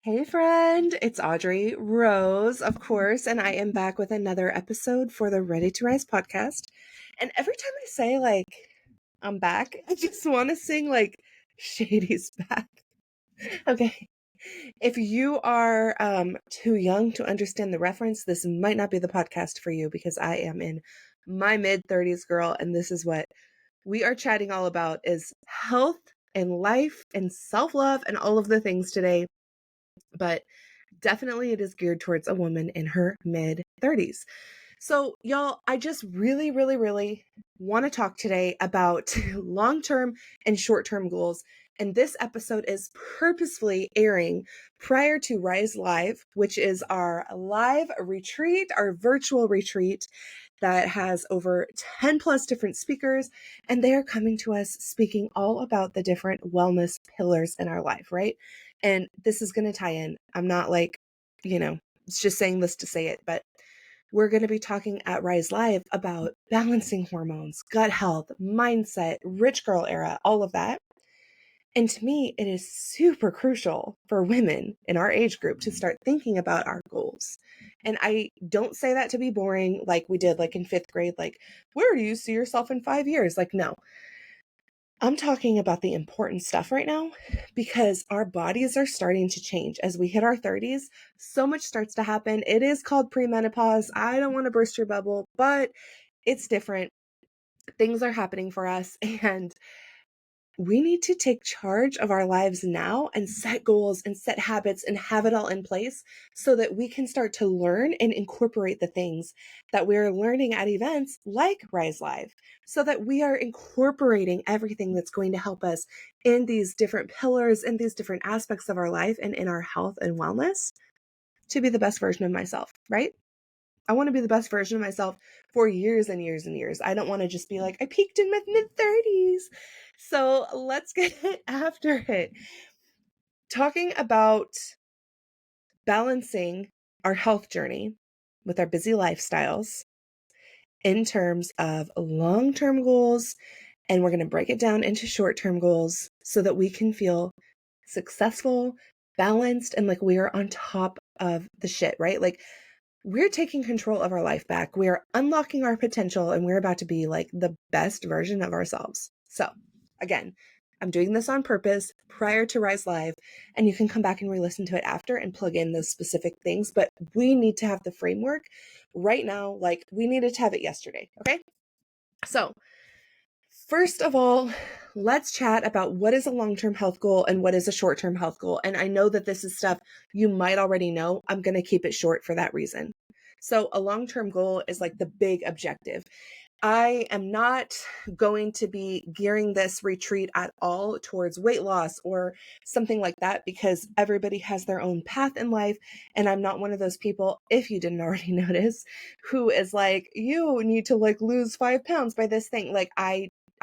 Hey friend, it's Audrey Rose, of course, and I am back with another episode for the Ready to Rise podcast. And every time I say I'm back, I just want to sing Shady's back. Okay. If you are too young to understand the reference, this might not be the podcast for you because I am in my mid-30s girl, and this is what we are chatting all about is health and life and self-love and all of the things today. But definitely it is geared towards a woman in her mid 30s. So, y'all, I just really want to talk today about long term and short term goals. And this episode is purposefully airing prior to Rise Live, which is our live retreat, our virtual retreat that has over 10 plus different speakers. And they are coming to us speaking all about the different wellness pillars in our life, right? And this is going to tie in. I'm not it's just saying this to say it, but we're going to be talking at Rise Live about balancing hormones, gut health, mindset, rich girl era, all of that. And to me, it is super crucial for women in our age group to start thinking about our goals. And I don't say that to be boring like we did in fifth grade, where do you see yourself in 5 years? No. I'm talking about the important stuff right now because our bodies are starting to change as we hit our 30s. So much starts to happen. It is called premenopause. I don't want to burst your bubble, but it's different. Things are happening for us, and we need to take charge of our lives now and set goals and set habits and have it all in place so that we can start to learn and incorporate the things that we're learning at events like Rise Live, so that we are incorporating everything that's going to help us in these different pillars and these different aspects of our life and in our health and wellness to be the best version of myself, right? I want to be the best version of myself for years and years and years. I don't want to just be like, I peaked in my mid 30s. So let's get after it. Talking about balancing our health journey with our busy lifestyles in terms of long-term goals. And we're going to break it down into short-term goals so that we can feel successful, balanced, and like we are on top of the shit, right? We're taking control of our life back. We are unlocking our potential and we're about to be the best version of ourselves. So again, I'm doing this on purpose prior to Rise Live, and you can come back and re-listen to it after and plug in those specific things. But we need to have the framework right now. We needed to have it yesterday. Okay. So first of all, let's chat about what is a long-term health goal and what is a short-term health goal. And I know that this is stuff you might already know. I'm going to keep it short for that reason. So a long-term goal is the big objective. I am not going to be gearing this retreat at all towards weight loss or something like that because everybody has their own path in life. And I'm not one of those people, if you didn't already notice, who is you need to lose 5 pounds by this thing.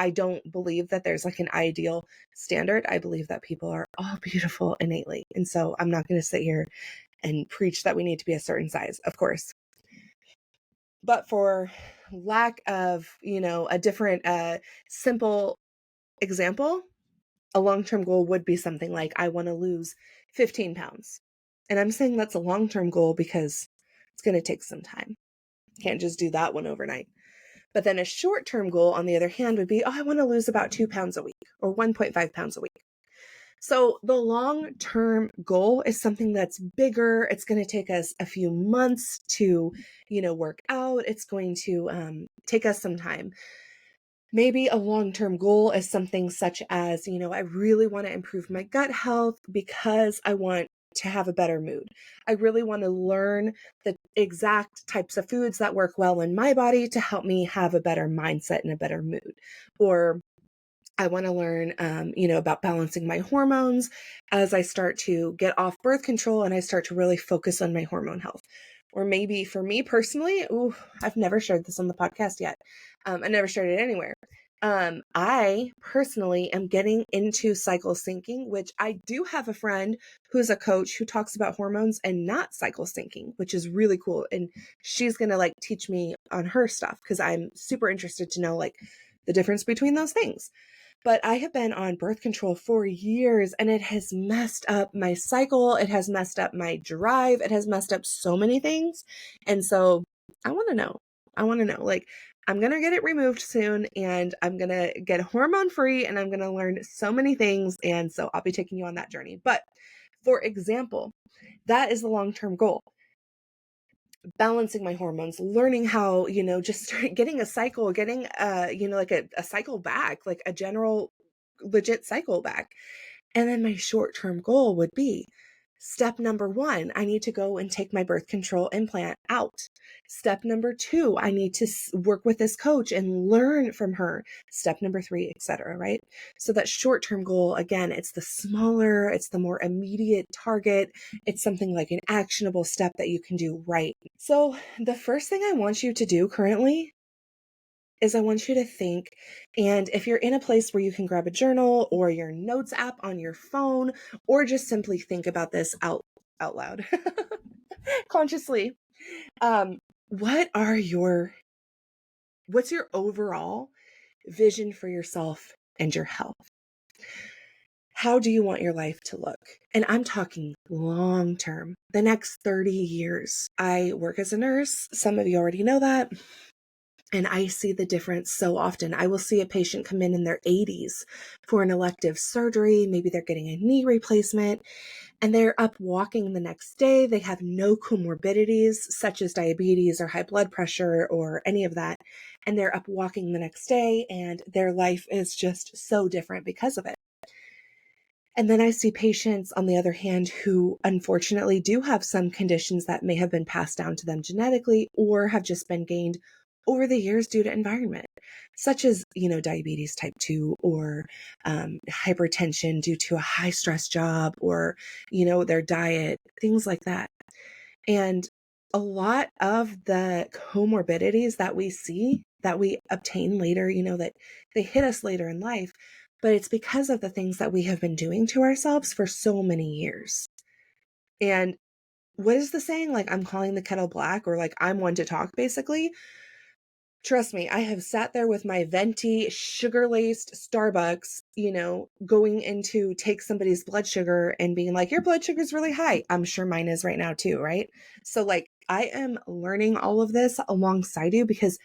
I don't believe that there's an ideal standard. I believe that people are all beautiful innately. And so I'm not going to sit here and preach that we need to be a certain size, of course. But for lack of, a different, simple example, a long-term goal would be something like, I want to lose 15 pounds. And I'm saying that's a long-term goal because it's going to take some time. Can't just do that one overnight. But then a short-term goal, on the other hand, would be, I want to lose about 2 pounds a week or 1.5 pounds a week. So the long-term goal is something that's bigger. It's going to take us a few months to, work out. It's going to take us some time. Maybe a long-term goal is something such as, I really want to improve my gut health because I want to have a better mood. I really want to learn the exact types of foods that work well in my body to help me have a better mindset and a better mood. Or I want to learn, about balancing my hormones as I start to get off birth control and I start to really focus on my hormone health. Or maybe for me personally, I've never shared this on the podcast yet. I never shared it anywhere. I personally am getting into cycle syncing, which I do have a friend who's a coach who talks about hormones and not cycle syncing, which is really cool. And she's going to teach me on her stuff because I'm super interested to know the difference between those things. But I have been on birth control for years and it has messed up my cycle. It has messed up my drive. It has messed up so many things. And so I want to know. Like, I'm going to get it removed soon and I'm going to get hormone free and I'm going to learn so many things. And so I'll be taking you on that journey. But for example, that is the long-term goal. Balancing my hormones, learning how, just getting a cycle, getting, like a cycle back, like a general legit cycle back. And then my short-term goal would be step number 1, I need to go and take my birth control implant out. Step number 2, I need to work with this coach and learn from her. Step number 3, etc. Right? So that short-term goal, again, it's the smaller, it's the more immediate target. It's something like an actionable step that you can do right. So the first thing I want you to do currently is I want you to think, and if you're in a place where you can grab a journal or your notes app on your phone, or just simply think about this out loud, consciously, what's your overall vision for yourself and your health? How do you want your life to look? And I'm talking long term, the next 30 years. I work as a nurse. Some of you already know that. And I see the difference so often. I will see a patient come in their 80s for an elective surgery. Maybe they're getting a knee replacement and they're up walking the next day. They have no comorbidities such as diabetes or high blood pressure or any of that. And they're up walking the next day and their life is just so different because of it. And then I see patients, on the other hand, who unfortunately do have some conditions that may have been passed down to them genetically or have just been gained over the years due to environment, such as, diabetes type 2 or hypertension due to a high stress job or, their diet, things like that. And a lot of the comorbidities that we see, that we obtain later, that they hit us later in life, but it's because of the things that we have been doing to ourselves for so many years. And what is the saying? Like, I'm calling the kettle black, or like, I'm one to talk, basically. Trust me, I have sat there with my venti, sugar-laced Starbucks, going in to take somebody's blood sugar and being like, your blood sugar is really high. I'm sure mine is right now too, right? So like, I am learning all of this alongside you because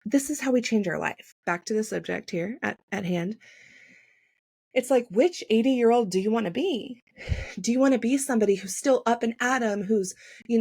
this is how we change our life. Back to the subject here at hand. It's like, which 80-year-old do you want to be? Do you want to be somebody who's still up and at 'em, who's,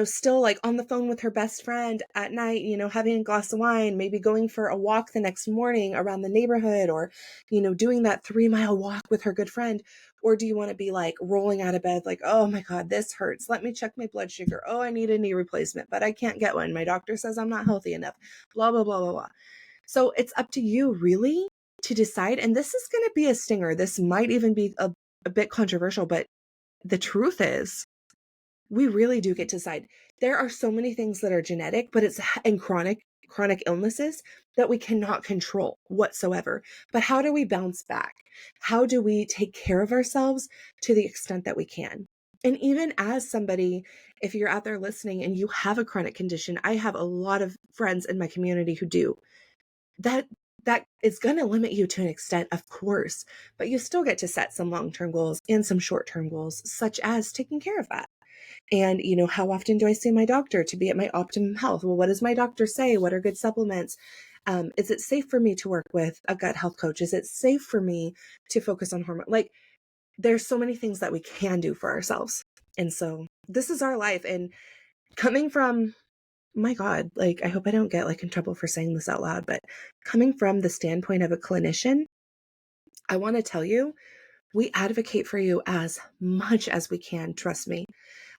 still like on the phone with her best friend at night, having a glass of wine, maybe going for a walk the next morning around the neighborhood or, doing that 3-mile walk with her good friend? Or do you want to be like rolling out of bed like, oh my God, this hurts. Let me check my blood sugar. Oh, I need a knee replacement, but I can't get one. My doctor says I'm not healthy enough. Blah, blah, blah, blah, blah. So it's up to you really to decide. And this is going to be a stinger. This might even be a bit controversial, but the truth is we really do get to decide. There are so many things that are genetic, but it's in chronic illnesses that we cannot control whatsoever. But how do we bounce back? How do we take care of ourselves to the extent that we can? And even as somebody, if you're out there listening and you have a chronic condition, I have a lot of friends in my community who do. That is going to limit you to an extent, of course, but you still get to set some long-term goals and some short-term goals, such as taking care of that. And, how often do I see my doctor to be at my optimum health? Well, what does my doctor say? What are good supplements? Is it safe for me to work with a gut health coach? Is it safe for me to focus on hormone? Like, there's so many things that we can do for ourselves. And so this is our life. And coming from, my God, like, I hope I don't get like in trouble for saying this out loud, but coming from the standpoint of a clinician, I want to tell you, we advocate for you as much as we can. Trust me.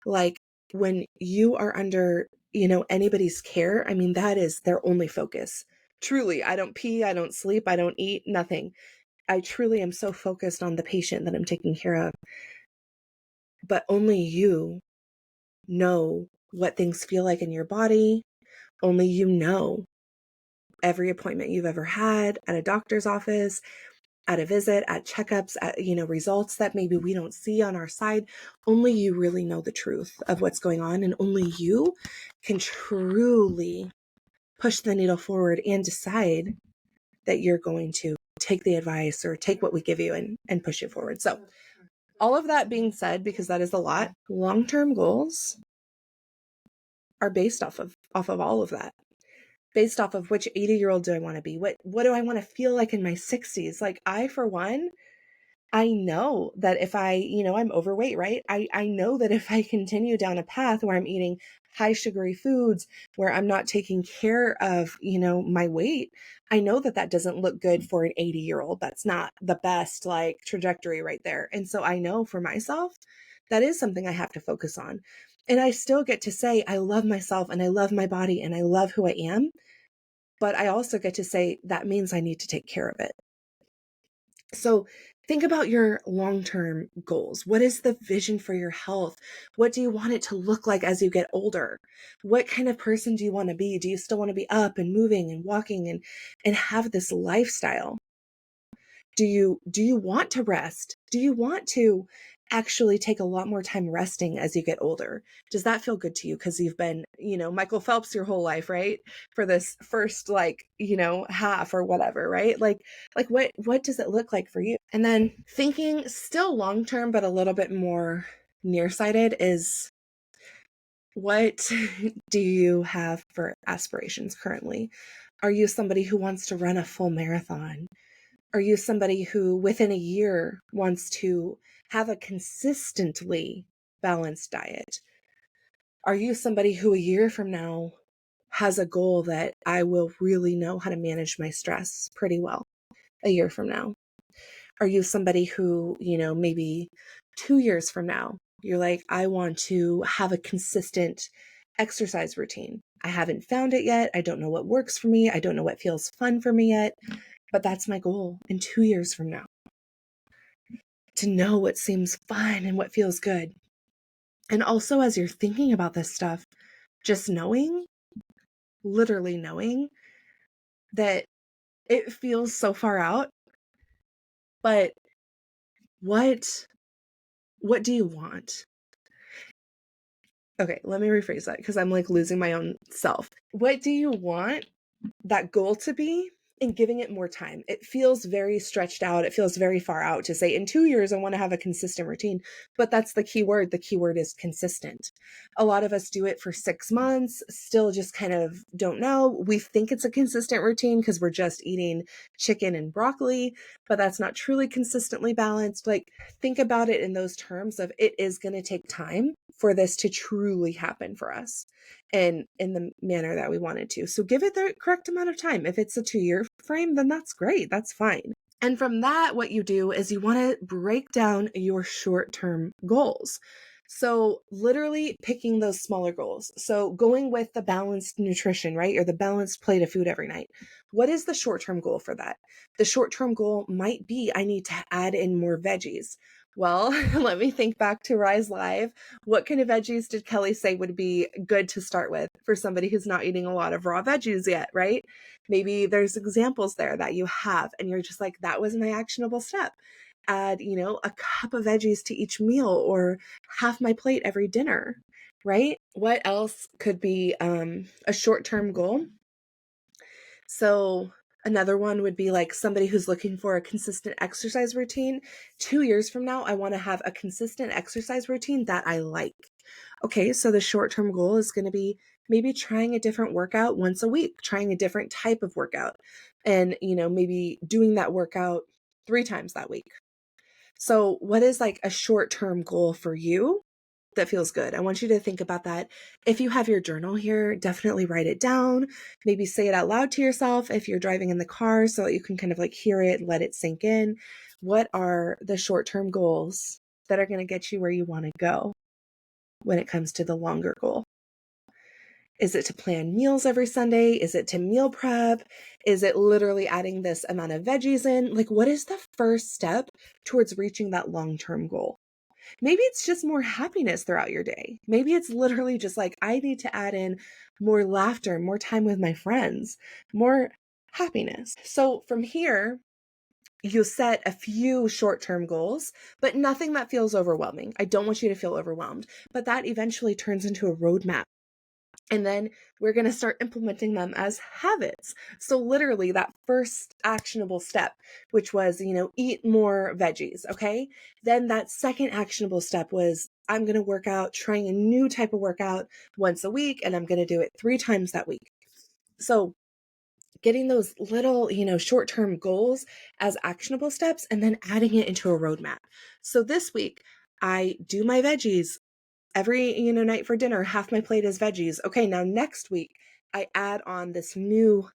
Like, when you are under, anybody's care, I mean, that is their only focus. Truly, I don't pee, I don't sleep, I don't eat, nothing. I truly am so focused on the patient that I'm taking care of. But only you know what things feel like in your body. Only you know every appointment you've ever had at a doctor's office, at a visit, at checkups, at, results that maybe we don't see on our side. Only you really know the truth of what's going on, and only you can truly push the needle forward and decide that you're going to take the advice or take what we give you and push you forward. So all of that being said, because that is a lot, long-term goals are based off of all of that. Based off of which 80-year-old do I want to be? What do I want to feel like in my 60s? Like I, for one, I know that if I'm overweight, right? I know that if I continue down a path where I'm eating high sugary foods, where I'm not taking care of, my weight, I know that that doesn't look good for an 80-year-old. That's not the best trajectory right there. And so I know for myself, that is something I have to focus on. And I still get to say, I love myself and I love my body and I love who I am. But I also get to say that means I need to take care of it. So think about your long-term goals. What is the vision for your health? What do you want it to look like as you get older? What kind of person do you want to be? Do you still want to be up and moving and walking and have this lifestyle? Do you want to rest? Do you want to actually take a lot more time resting as you get older? Does that feel good to you? Because you've been, Michael Phelps your whole life, right? For this first half or whatever, right? Like what does it look like for you? And then thinking still long term, but a little bit more nearsighted is, what do you have for aspirations currently? Are you somebody who wants to run a full marathon? Are you somebody who within a year wants to have a consistently balanced diet? Are you somebody who a year from now has a goal that I will really know how to manage my stress pretty well a year from now? Are you somebody who, maybe 2 years from now, you're like, I want to have a consistent exercise routine. I haven't found it yet. I don't know what works for me. I don't know what feels fun for me yet. But that's my goal in 2 years from now, to know what seems fun and what feels good. And also, as you're thinking about this stuff, just knowing, literally knowing that it feels so far out, but what do you want? Okay, let me rephrase that because I'm losing my own self. What do you want that goal to be, and giving it more time? It feels very stretched out. It feels very far out to say in 2 years, I want to have a consistent routine, but that's the key word. The key word is consistent. A lot of us do it for 6 months, still just kind of don't know. We think it's a consistent routine because we're just eating chicken and broccoli, but that's not truly consistently balanced. Think about it in those terms of, it is going to take time for this to truly happen for us and in the manner that we wanted to. So give it the correct amount of time. If it's a 2-year frame, then that's great. That's fine. And from that, what you do is you want to break down your short-term goals. So literally picking those smaller goals. So going with the balanced nutrition, right? Or the balanced plate of food every night. What is the short-term goal for that? The short-term goal might be, I need to add in more veggies. Well, let me think back to Rise Live. What kind of veggies did Kelly say would be good to start with for somebody who's not eating a lot of raw veggies yet, right? Maybe there's examples there that you have, and you're just like, that was my actionable step. Add, a cup of veggies to each meal, or half my plate every dinner, right? What else could be a short-term goal? So another one would be somebody who's looking for a consistent exercise routine. 2 years from now, I want to have a consistent exercise routine that I like. Okay, so the short-term goal is going to be maybe trying a different workout once a week, trying a different type of workout, and, maybe doing that workout 3 times that week. So what is a short-term goal for you that feels good? I want you to think about that. If you have your journal here, definitely write it down. Maybe say it out loud to yourself if you're driving in the car, so that you can kind of hear it, let it sink in. What are the short-term goals that are going to get you where you want to go when it comes to the longer goal? Is it to plan meals every Sunday? Is it to meal prep? Is it literally adding this amount of veggies in? What is the first step towards reaching that long-term goal? Maybe it's just more happiness throughout your day. Maybe it's literally just I need to add in more laughter, more time with my friends, more happiness. So from here, you set a few short-term goals, but nothing that feels overwhelming. I don't want you to feel overwhelmed, but that eventually turns into a roadmap And then we're going to start implementing them as habits. So literally that first actionable step, which was, eat more veggies. Okay. Then that second actionable step was, I'm going to work out, trying a new type of workout once a week, and I'm going to do it 3 times that week. So getting those little, short-term goals as actionable steps and then adding it into a roadmap. So this week I do my veggies every, night for dinner. Half my plate is veggies. Okay, now next week I add on this new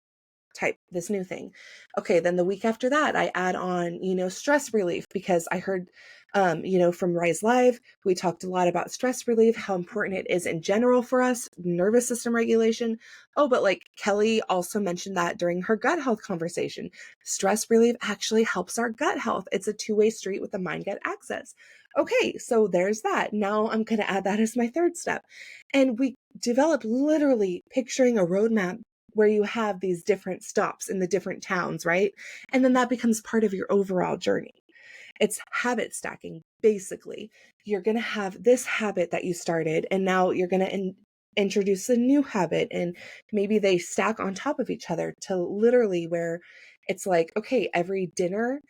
thing. Okay, then the week after that, I add on, stress relief, because I heard, from Rise Live, we talked a lot about stress relief, how important it is in general for us, nervous system regulation. Oh, but like Kelly also mentioned that during her gut health conversation, stress relief actually helps our gut health. It's a two-way street with the mind gut axis. Okay, so there's that. Now I'm going to add that as my third step. And we develop literally picturing a roadmap where you have these different stops in the different towns, right? And then that becomes part of your overall journey. It's habit stacking, basically. You're going to have this habit that you started, and now you're going to introduce a new habit, and maybe they stack on top of each other to literally where it's like, okay, every dinner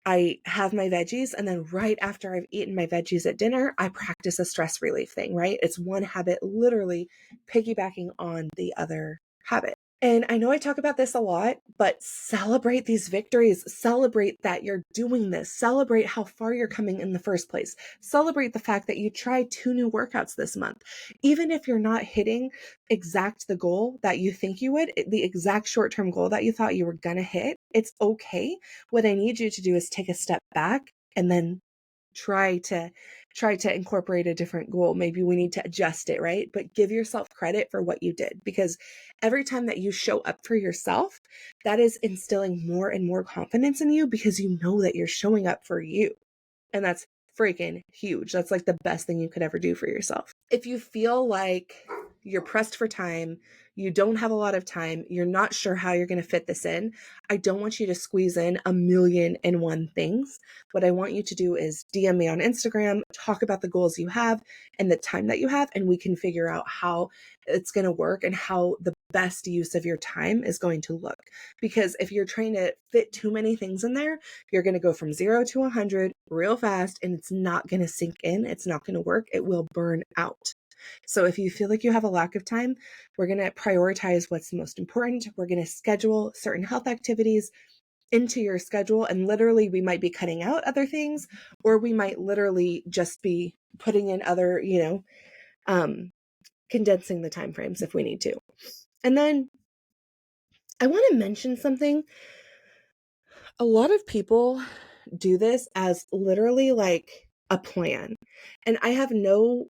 I have my veggies, and then right after I've eaten my veggies at dinner, I practice a stress relief thing, right? It's one habit literally piggybacking on the other habit. And I know I talk about this a lot, but celebrate these victories. Celebrate that you're doing this. Celebrate how far you're coming in the first place. Celebrate the fact that you tried 2 new workouts this month. Even if you're not hitting exact the goal that you think you would, the exact short-term goal that you thought you were going to hit, it's okay. What I need you to do is take a step back and then try to incorporate a different goal. Maybe we need to adjust it, right? But give yourself credit for what you did, because every time that you show up for yourself, that is instilling more and more confidence in you, because you know that you're showing up for you. And that's freaking huge. That's like the best thing you could ever do for yourself. If you feel like you're pressed for time, you don't have a lot of time, you're not sure how you're going to fit this in, I don't want you to squeeze in 1,000,001 things. What I want you to do is DM me on Instagram, talk about the goals you have and the time that you have, and we can figure out how it's going to work and how the best use of your time is going to look. Because if you're trying to fit too many things in there, you're going to go from 0 to 100 real fast, and it's not going to sink in. It's not going to work. It will burn out. So if you feel like you have a lack of time, we're going to prioritize what's the most important. We're going to schedule certain health activities into your schedule. And literally, we might be cutting out other things, or we might literally just be putting in other, condensing the time frames if we need to. And then I want to mention something. A lot of people do this as literally like a plan. And I have no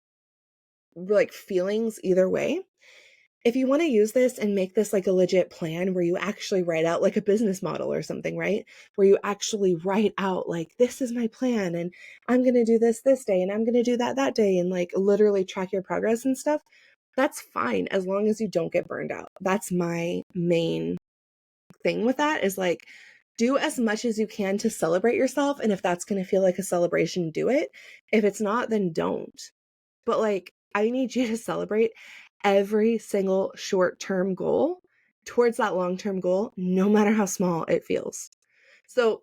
like feelings either way. If you want to use this and make this like a legit plan where you actually write out like a business model or something, right? Where you actually write out like, this is my plan, and I'm going to do this day, and I'm going to do that day, and like literally track your progress and stuff. That's fine as long as you don't get burned out. That's my main thing with that, is like, do as much as you can to celebrate yourself. And if that's going to feel like a celebration, do it. If it's not, then don't. But like, I need you to celebrate every single short-term goal towards that long-term goal, no matter how small it feels. So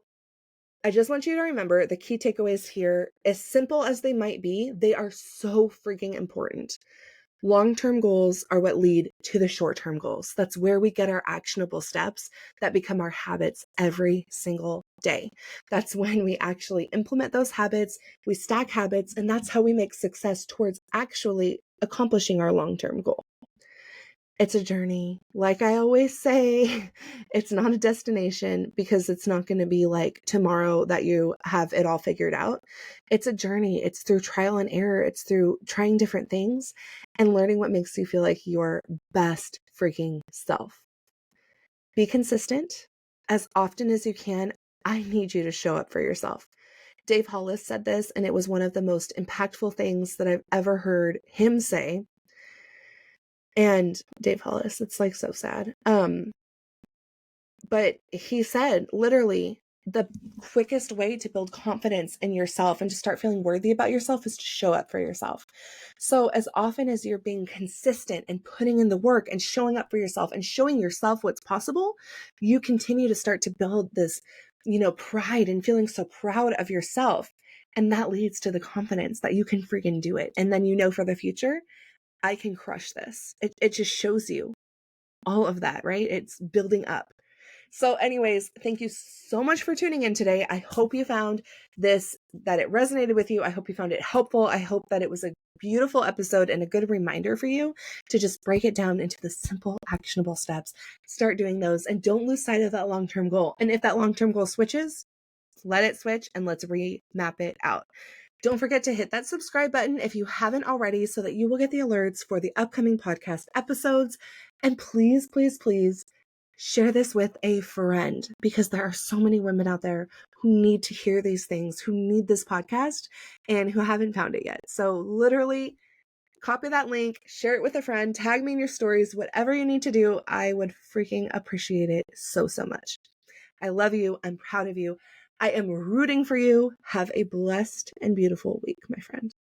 I just want you to remember the key takeaways here, as simple as they might be, they are so freaking important. Long-term goals are what lead to the short-term goals. That's where we get our actionable steps that become our habits every single day. That's when we actually implement those habits, we stack habits, and that's how we make success towards actually accomplishing our long-term goal. It's a journey. Like I always say, it's not a destination, because it's not going to be like tomorrow that you have it all figured out. It's a journey. It's through trial and error. It's through trying different things and learning what makes you feel like your best freaking self. Be consistent as often as you can. I need you to show up for yourself. Dave Hollis said this, and it was one of the most impactful things that I've ever heard him say. And Dave Hollis, it's like so sad. But he said, literally, the quickest way to build confidence in yourself and to start feeling worthy about yourself is to show up for yourself. So as often as you're being consistent and putting in the work and showing up for yourself and showing yourself what's possible, you continue to start to build this, pride and feeling so proud of yourself. And that leads to the confidence that you can freaking do it. And then for the future, I can crush this. It just shows you all of that, right? It's building up. So anyways, thank you so much for tuning in today. I hope you found this, that it resonated with you. I hope you found it helpful. I hope that it was a beautiful episode and a good reminder for you to just break it down into the simple, actionable steps. Start doing those and don't lose sight of that long-term goal. And if that long-term goal switches, let it switch and let's remap it out. Don't forget to hit that subscribe button if you haven't already so that you will get the alerts for the upcoming podcast episodes. And please, please, please share this with a friend because there are so many women out there who need to hear these things, who need this podcast and who haven't found it yet. So literally copy that link, share it with a friend, tag me in your stories, whatever you need to do. I would freaking appreciate it so, so much. I love you. I'm proud of you. I am rooting for you. Have a blessed and beautiful week, my friend.